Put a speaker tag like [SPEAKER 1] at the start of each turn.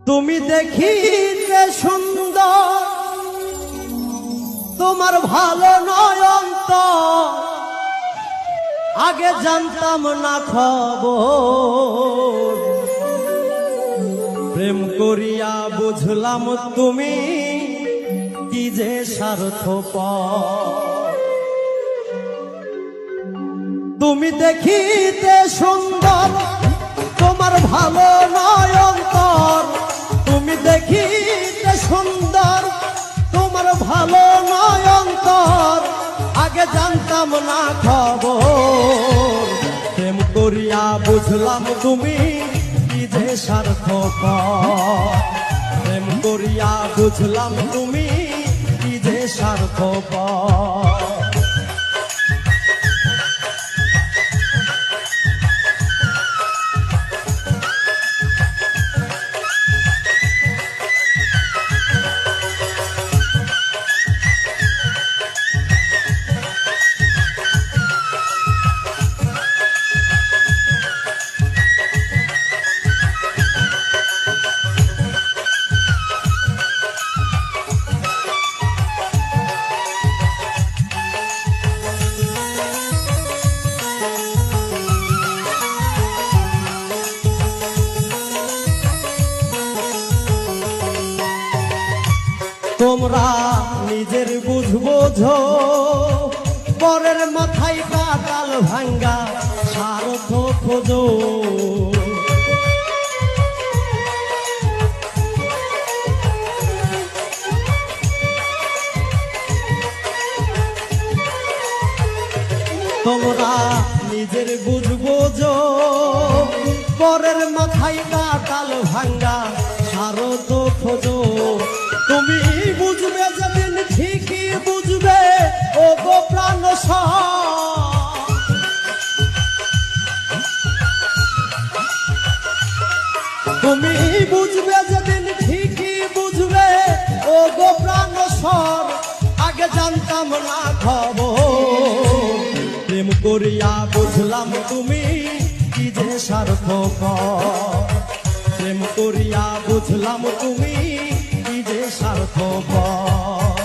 [SPEAKER 1] তুমি দেখিতে সুন্দর, তোমার ভালো নয় অন্তর, আগে জানতাম না খবর। প্রেম করিয়া বুঝলাম তুমি কি যে স্বার্থপর। তুমি দেখিতে সুন্দর, তোমার ভালো নয় অন্তর। তুমি দেখিতে সুন্দর, তোমার ভালো নয় অন্তর, আগে জানতাম না খবর। প্রেম করিয়া বুঝলাম তুমি কি যে স্বার্থপর। প্রেম করিয়া বুঝলাম তুমি কি যে স্বার্থপর। তোমরা নিজের বুঝবোঝো, পরের মাথায় কাটাল ভাঙ্গা স্বার্থ খোঁজো। তোমরা নিজের বুঝবোঝো, পরের মাথায় কাটাল ভাঙ্গা স্বার্থ খোঁজো। তুমি বুঝবে যেদিন ঠিকই বুঝবে ও গো প্রাণ। তুমি বুঝবে যেদিন ঠিকই বুঝবে ও গো প্রাণ স্বর, আগে জানতাম না খবর। প্রেম করিয়া বুঝলাম তুমি কি যে স্বার্থপর। প্রেম করিয়া বুঝলাম তুমি কি যে স্বার্থপর।